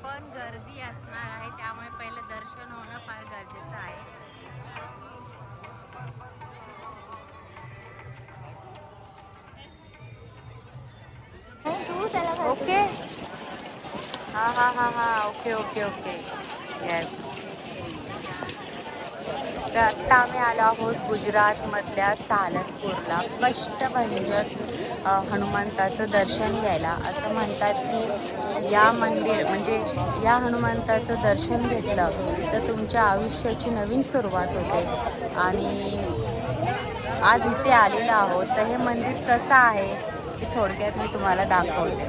पण गर्दी असणार आहे, त्यामुळे पहिले दर्शन होणं फार गरजेचं आहे. ओके, हा, ओके ओके ओके, येस. तर आत्ता आम्ही आलो आहोत गुजरातमधल्या सालनपूरला कष्टभंजन हनुमंताचं दर्शन घ्यायला. असं म्हणतात की या मंदिर म्हणजे या हनुमंताचं दर्शन घेतलं तर तुमच्या आयुष्याची नवीन सुरुवात होते. आणि आज इथे आलेलो आहोत, तर हे मंदिर कसं आहे ते थोडक्यात मी तुम्हाला दाखवते.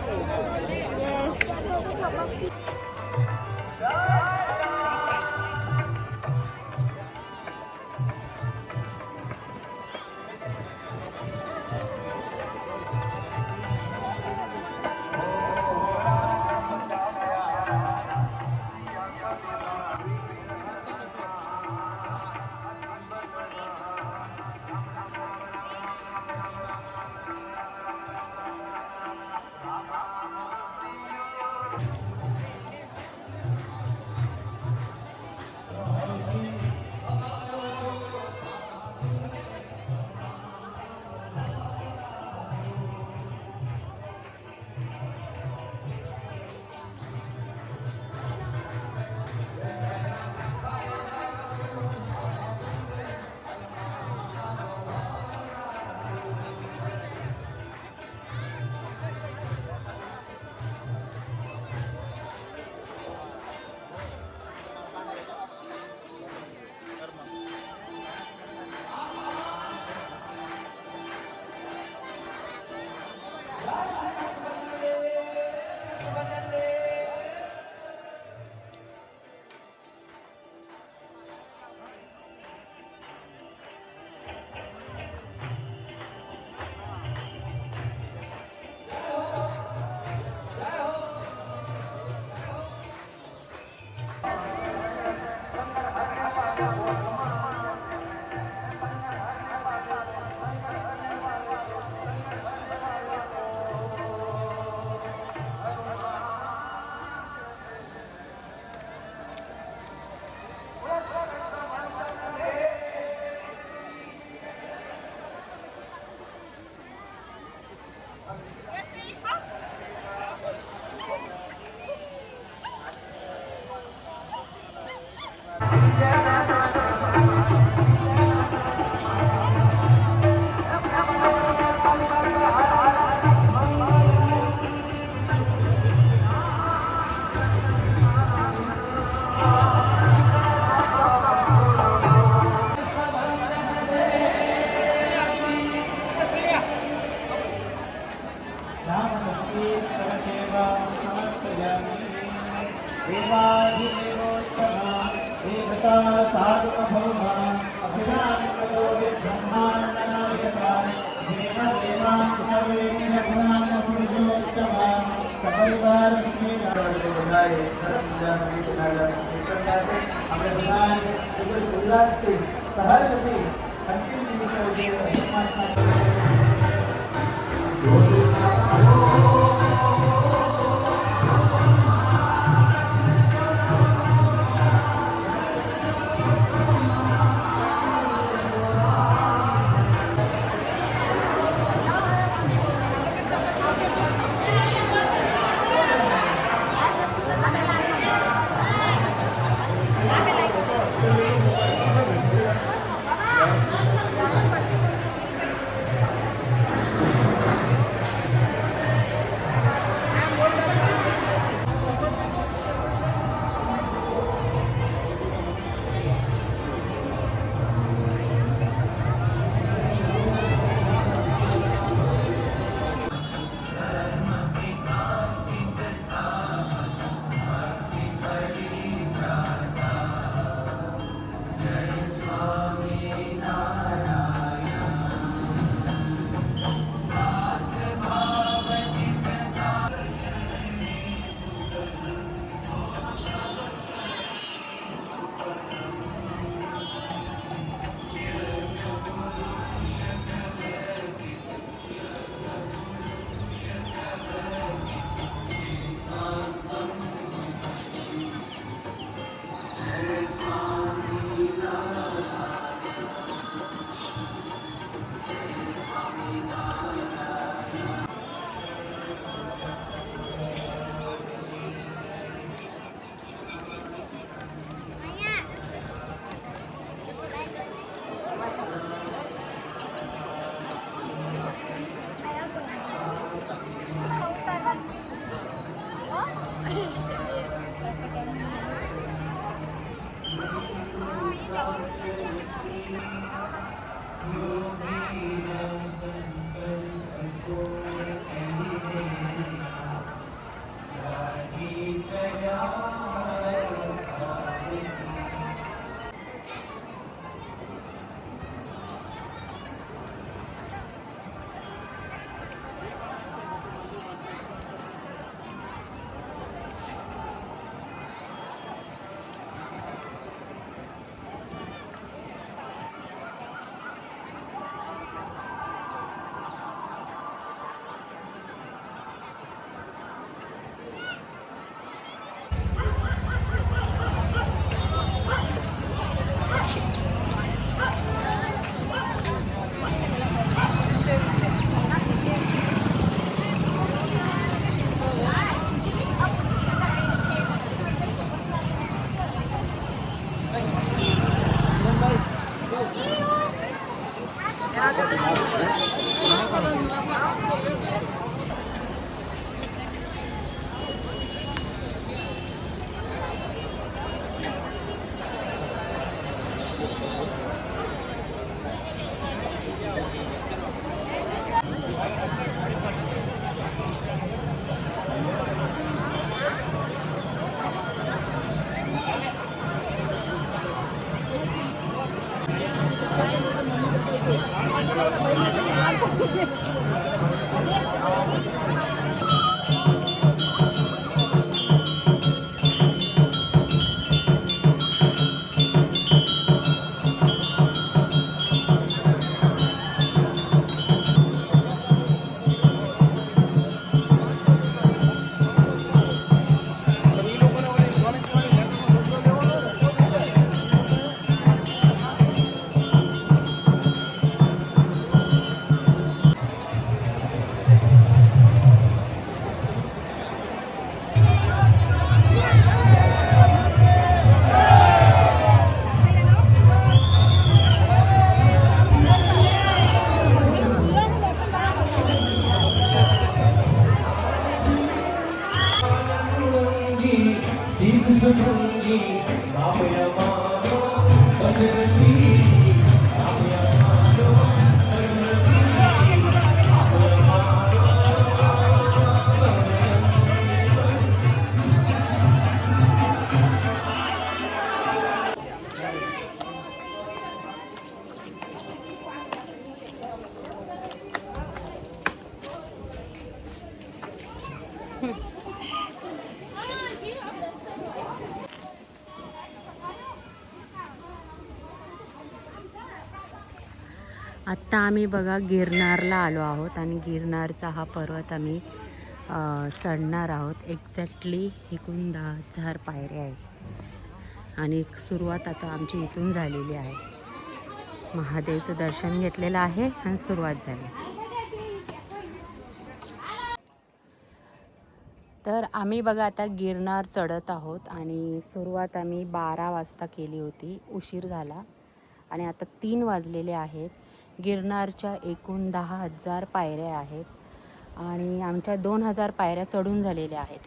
आत्ता आम्ही बघा गिरनारला आलो आहोत आणि गिरनारचा हा पर्वत आम्ही चढणार आहोत. एक्झॅक्टली इकडून 10,000 पायऱ्या आहेत आणि सुरुवात आता आमची इथून झालेली आहे. महादेवचं दर्शन घेतलेलं आहे आणि सुरुवात झाली. तर आम्ही बघा आता गिरनार चढत आहोत आणि सुरुवात आम्ही 12 वाजता केली होती. उशीर झाला आणि आता 3 वाजलेले आहेत. गिरनारच्या एकूण 10,000 पायऱ्या आहेत आणि आमच्या 2,000 पायऱ्या चढून झालेल्या आहेत.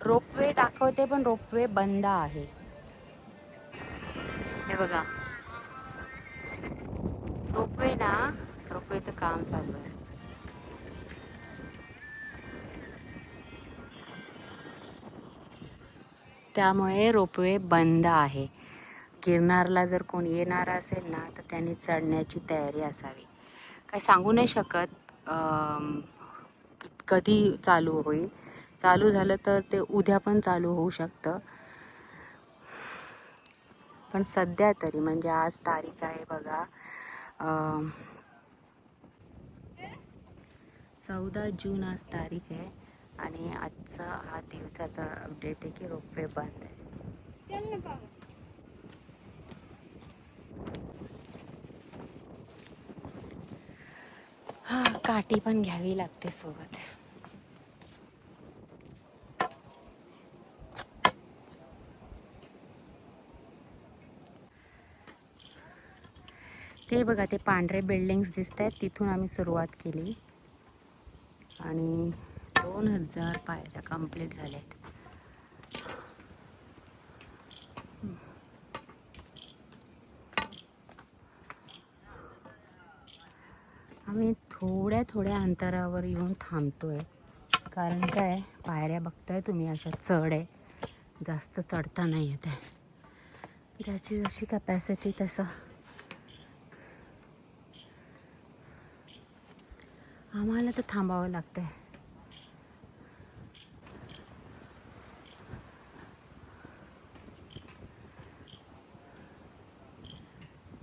रोपवे दाखवते पण रोपवे बंद आहे. हे बघा रोपवेचं काम चालू आहे. त्यामुळे रोपवे बंद आहे. गिरनारला जर कोणी येणार असेल ना तर त्यांनी चढण्याची तयारी असावी. काय सांगू नाही शकत कधी चालू होईल. चालू झालं तर ते उद्या पण चालू होऊ शकतं. पण सध्या तरी म्हणजे आज तारीख आहे बघा 14 जून आज तारीख आहे आणि आजचा हा दिवसाचा अपडेट आहे की रोपवे बंद आहे. काठी पण घ्यावी लागते सोबत. ते बघा ते पांढरे बिल्डिंग्स दिसत आहेत तिथून आम्ही सुरुवात केली आणि 2,000 पायऱ्या कंप्लीट झाल्यात. आम्ही थोड्या अंतरावर येऊन थांबतोय कारण काय पायऱ्या बघताय तुम्ही अशा चढ आहे. जास्त चढता नाही येत आहे. ज्याची जशी कॅपॅसिटी तसं. आम्हाला तर थांबावं लागतंय.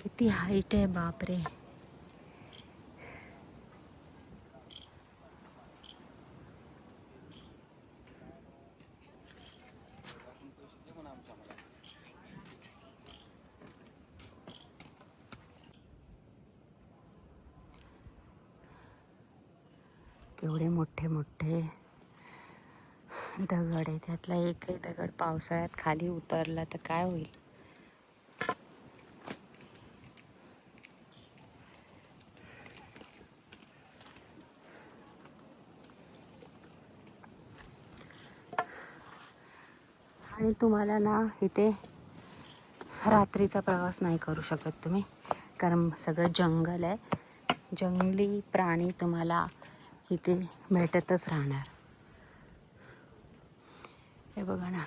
किती हाईट आहे बापरे. केवढे मोठे मोठे दगड आहे. त्यातला एकही दगड पावसाळ्यात खाली उतरला तर काय होईल. आणि तुम्हाला ना इथे रात्रीचा प्रवास नाही करू शकत तुम्ही कारण सगळं जंगल आहे. जंगली प्राणी तुम्हाला इथे भेटतच राहणार. हे बघा ना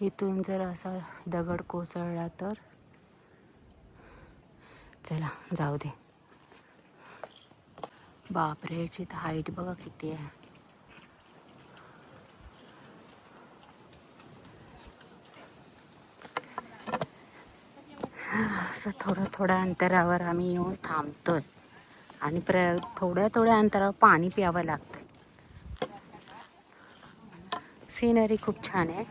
इथून जर असा दगड कोसळला तर चला जाऊ दे. बापरे, याची हाईट बघा किती आहे. असं थोडं थोड्या अंतरावर आम्ही येऊन थांबतोय आणि थोड्या थोड्या अंतरावर पाणी प्यावं लागतं. सीनरी खूप छान आहे.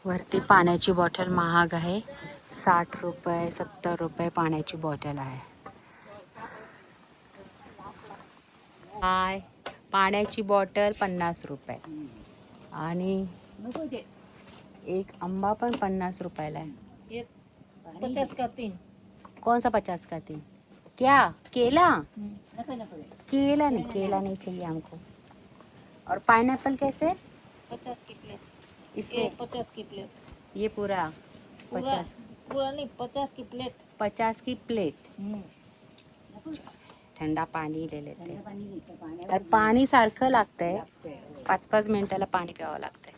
वरती पाण्याची बॉटल महाग आहे. 60 रुपये 70 रुपये पाण्याची बॉटल आहे. पाण्याची बॉटल 50 रुपये आणि एक आंबा पण 50 रुपयाला है. 50 का 3. कौन सा 50 का 3? क्या केला? केला नहीं चाहिए हमको. और पाइनएप्पल कैसे? 50 की प्लेट. इसमें 50 की प्लेट. ये पूरा 50 पूरा नहीं, 50 की प्लेट. 50 की प्लेट. ठंडा पाणी ले लेते. तर पाणी सारखं लागतंय. 5-5 मिनिटाला पाणी प्यावं लागतंय.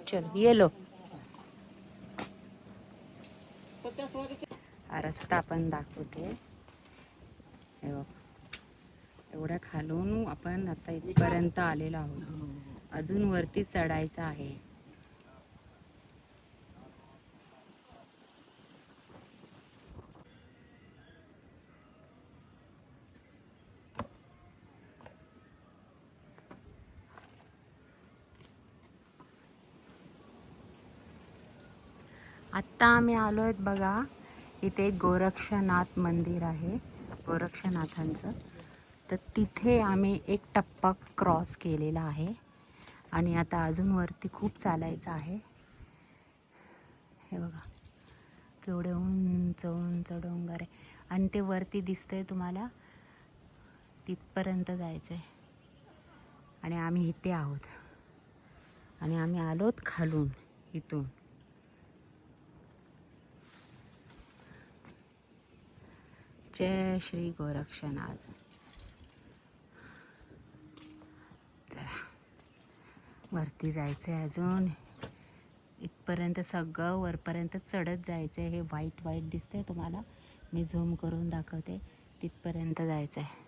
चलो ये लो. हा रस्ता आपण दाखवते. हे बघ, एवढ्या खालून आपण आता इथपर्यंत आलेलो आहोत. अजून वरती चढायचं आहे. आत्ता आम्ही आलो आहेत बघा, इथे गोरक्षनाथ मंदिर आहे गोरक्षनाथांचं. तर तिथे आम्ही एक टप्पा क्रॉस केलेला आहे आणि आता अजून वरती खूप चालायचं आहे. हे बघा केवढे उंच उंच डोंगर आहे आणि ते वरती दिसतंय तुम्हाला, तिथपर्यंत जायचं आहे. आणि आम्ही इथे आहोत आणि आम्ही आलोत खालून इथून. जय श्री गोरक्षनाथ. चला वरती जायचं आहे अजून. इथपर्यंत सगळं वरपर्यंत चढत जायचं आहे. हे व्हाईट व्हाईट दिसतंय तुम्हाला, मी झूम करून दाखवते. तिथपर्यंत जायचं आहे.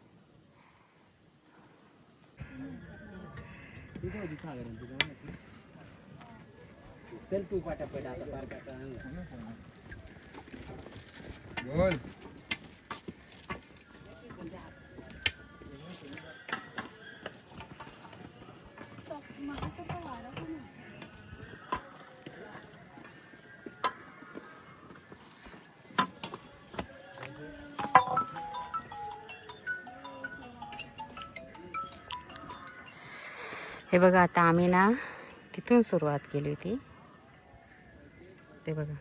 चल तू पटापट आता पार्कात बोल. हे बघा आता आम्ही ना तिथून सुरुवात केली होती. ते बघा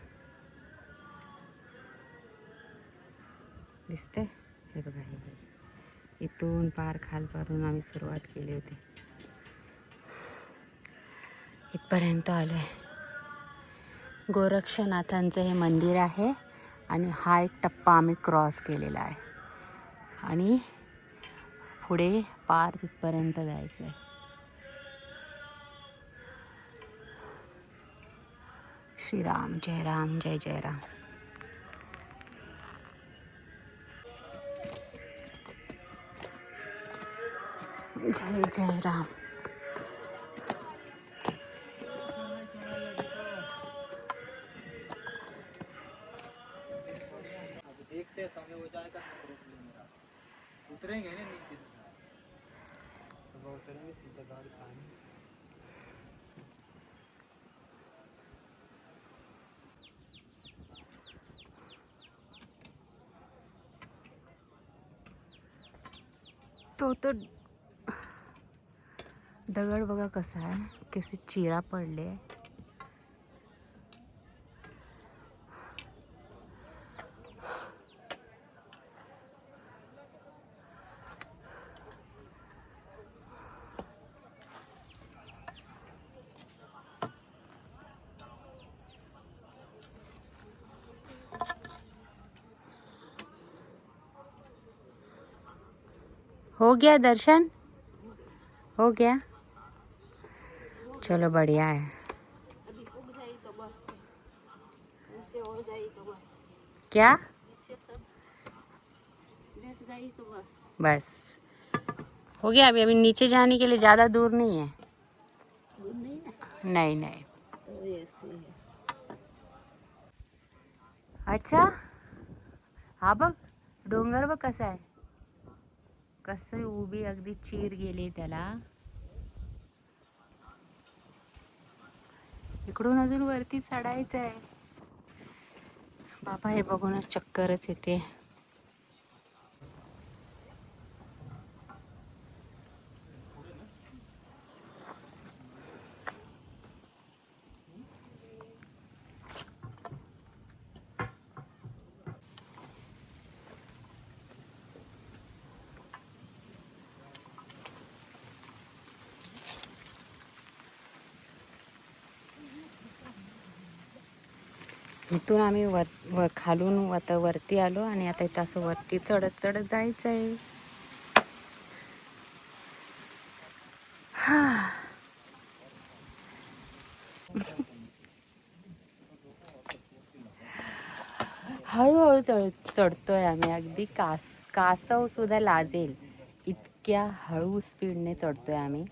दिसते. हे बघा हे इथून पार खालपारून आम्ही सुरुवात केली होती. इथपर्यंत आलो आहे. गोरक्षनाथांचं हे मंदिर आहे आणि हा एक टप्पा आम्ही क्रॉस केलेला आहे आणि पुढे पार तिथपर्यंत जायचं आहे. श्रीराम जय राम जय जय राम. जय जय राम. देखते समय हो जाएगा उतरेंगे ना नीचे. सुबह उतरेंगे सीधा गाड़ी पानी. तो दगड बघा कसा आहे, कसे चिरा पडले. हो गया दर्शन. हो गया, चलो बढ़िया है। अभी उग जाए तो बस, ऐसे हो जाए तो बस, क्या? ऐसे सब देख जाए तो बस। बस हो गया। अभी अभी नीचे जाने के लिए ज़्यादा दूर नहीं है। दूर नहीं ना, नहीं नहीं। तो ऐसे है। अच्छा, हा बघ डोंगर बघ कसा आहे, कसं उभी अगदी चीर गेली त्याला. इकडून अजून वरती चढायचं आहे. बाबा हे बघूनच चक्करच येते. इथून आम्ही खालून आता वरती आलो आणि आता इथं असं वरती चढत चढत जायचं आहे. हळूहळू चढतोय आम्ही. अगदी कासव सुद्धा लाजेल इतक्या हळू स्पीडने चढतोय आम्ही.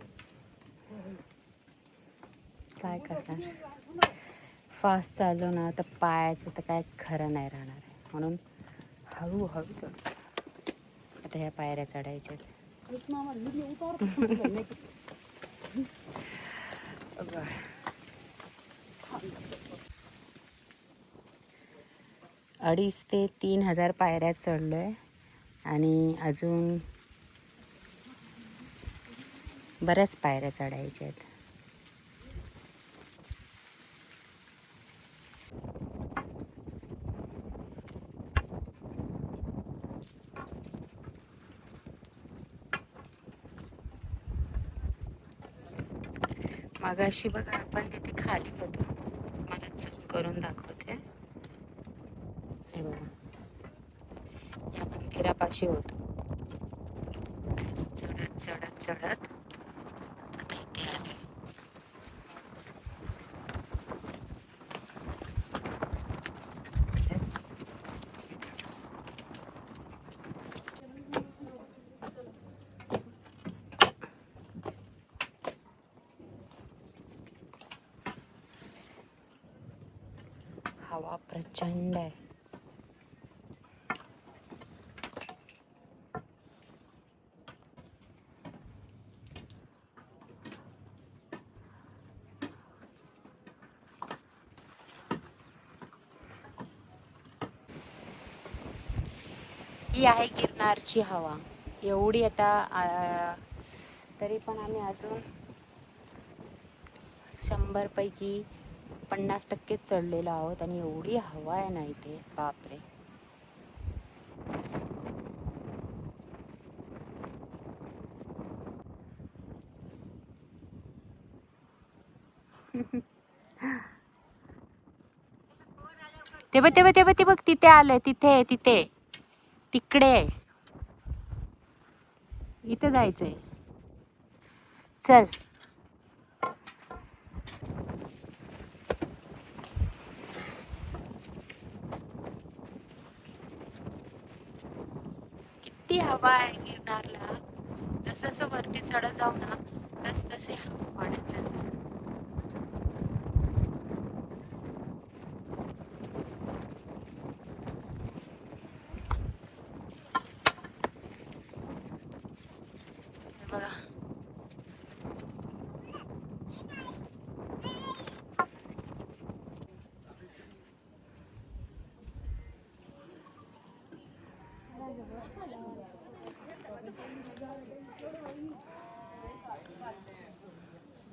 काय करणार, फास्ट चाललो ना तर पायाचं तर काय खरं नाही राहणार आहे, म्हणून हळूहळू चढतो. आता ह्या पायऱ्या चढायच्या. अडीच ते 3,000 पायऱ्या चढलोय आणि अजून बऱ्याच पायऱ्या चढायच्या आहेत. मगाशी बघा आपण तिथे खाली होतो. मला झूम करून दाखवते. हे बघा, या मंदिरापाशी होतो. चढत चढत चढत आता इथे आलो. हवा प्रचंड आहे. ही आहे गिरनारची हवा. एवढी आता तरी पण आम्ही अजून 100 पैकी 50% चढलेलो आहोत आणि एवढी हवा आहे ना इथे, बापरे. ते बघ ते बघ ते बघ ते बघ, तिथे आलंय. तिथे तिथे तिकडे इथे जायचंय. चल. किती हवा आहे गिरनारला. जसं जसं वरती चढत जाऊ ना तस तसे हवा वाढत जाते. बघा,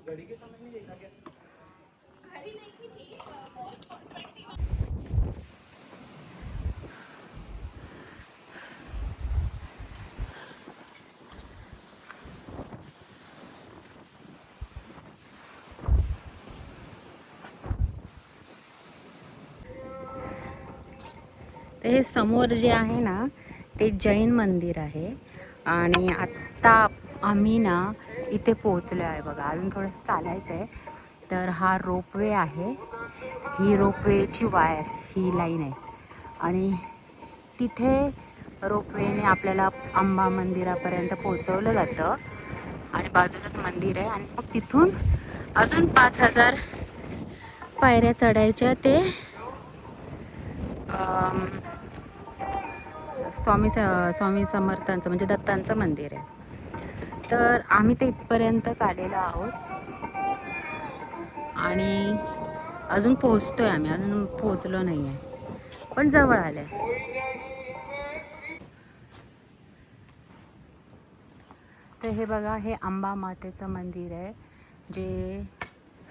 घड़ी के समझ नहीं देखा क्या? तर हे समोर जे आहे ना ते जैन मंदिर आहे. आणि आत्ता आम्ही ना इथे पोचलो आहे बघा. अजून थोडंसं चालायचं आहे. तर हा रोपवे आहे. ही रोपवेची वायर, ही लाईन आहे. आणि तिथे रोपवेने आपल्याला अंबा मंदिरापर्यंत पोचवलं जातं. आणि बाजूलाच मंदिर आहे. आणि मग तिथून अजून 5000 पायऱ्या चढायच्या ते स्वामी समर्थांचं म्हणजे दत्तांचं मंदिर आहे. तर आम्ही ते इथपर्यंतच आलेलो आहोत. आणि अजून पोहोचतोय आम्ही, अजून पोहोचलो नाही आहे, पण जवळ आलं आहे. तर हे बघा, हे अंबा मातेचं मंदिर आहे जे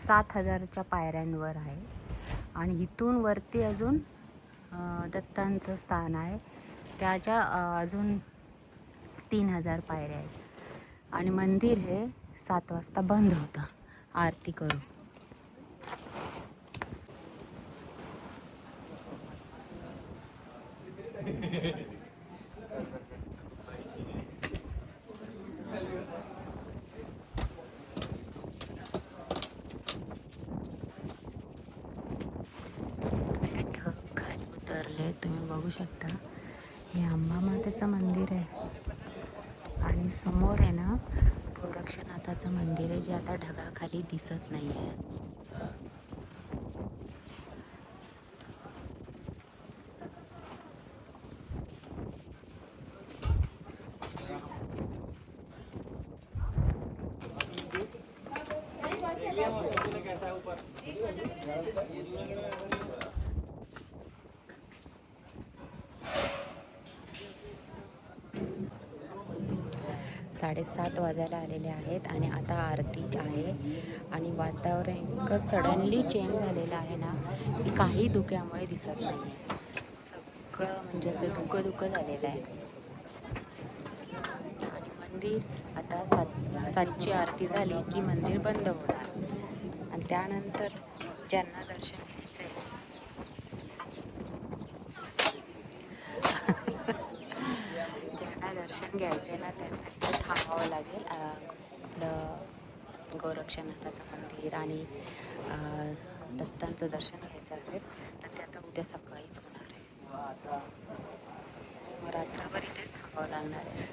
7000च्या पायऱ्यांवर आहे. आणि इथून वरती अजून दत्तांचं स्थान आहे, त्याच्या अजून 3000 पायऱ्या आहेत. आणि मंदिर हे 7 वाजता बंद होतं आरती करून. खाली उतरले, तुम्ही बघू शकता. हे अंबा मातेचं मंदिर आहे. आणि समोर आहे ना गोरक्षनाथाचं मंदिर आहे, जे आता ढगाखाली दिसत नाही आहे. कैसा है ऊपर 7:30 वाजायला आलेले आहेत. आणि आता आरती आहे. आणि वातावरण इतकं सडनली चेंज झालेलं आहे ना की काही धुक्यामुळे दिसत नाही आहे. सगळं म्हणजे असं धुकं झालेलं आहे. आणि मंदिर आता 7ची आरती झाली की मंदिर बंद होणार. आणि त्यानंतर ज्यांना दर्शन घ्यायचं आहे दर्शन घ्यायचं ना त्यांना इथे थांबावं लागेल. आपलं गोरक्षनाथाचं मंदिर आणि दत्तांचं दर्शन घ्यायचं असेल तर ते आता उद्या सकाळीच होणार आहे. मग रात्रभर इथेच थांबावं लागणार आहे.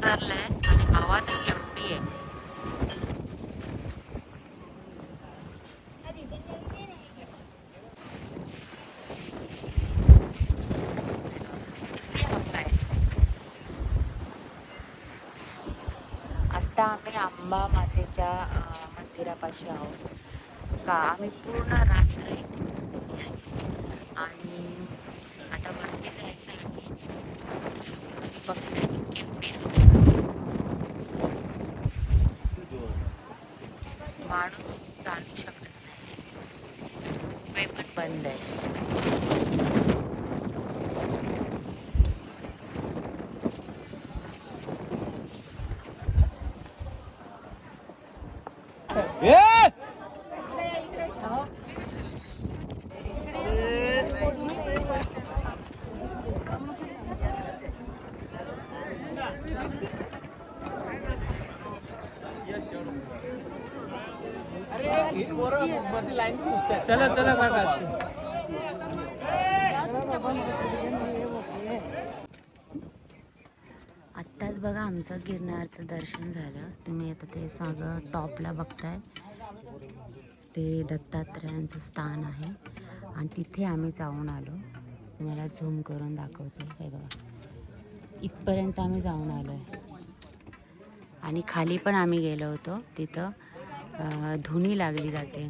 आणि हवा तर केवढी आहे. आता आम्ही अंबा मातेच्या मंदिरापाशी आहोत. का आम्ही पूर्ण रात्र इथे आणि आता वरती जायचं आहे. तुम्ही बघताय केवढी माणूस चालू शकत नाही. रोपवे पण बंद आहे. चला चला काका आत्ताच बघा आमचं गिरनारचं दर्शन झालं. तुम्ही आता ते सगळं टॉपला बघताय, ते दत्तात्रयांचं स्थान आहे. आणि तिथे आम्ही जाऊन आलो. तुम्हाला झूम करून दाखवते. हे बघा, इथपर्यंत आम्ही जाऊन आलो आहे. आणि खाली पण आम्ही गेलो होतो. तिथं धुनी लागली जाते.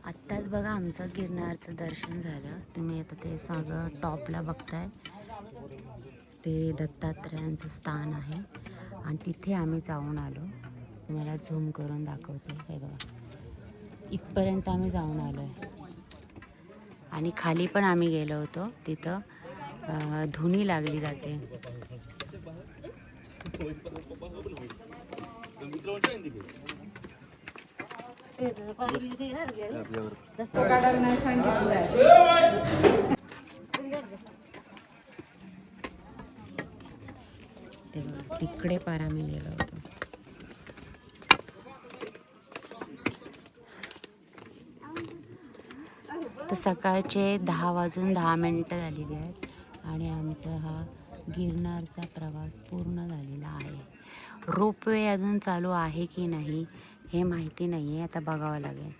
आत्ताच बघा आमचं गिरनारचं दर्शन झालं. तुम्ही आता ते सगळं टॉपला बघताय, ते दत्तात्रयांचं स्थान आहे. आणि तिथे आम्ही जाऊन आलो. तुम्हाला झूम करून दाखवते. हे बघा, इथपर्यंत आम्ही जाऊन आलो आहे. आणि खाली पण आम्ही गेलो होतो, तिथं धुनी लागली जाते. ते बघा, तिकडे पार आम्ही गेलो होतो. तर सकाळचे 10:10 झालेले आहेत आणि आमचा हा गिरनारचा प्रवास पूर्ण झालेला आहे. रोपवे अजून चालू आहे की नाही हे माहिती नाही आहे, आता बघावं लागेल.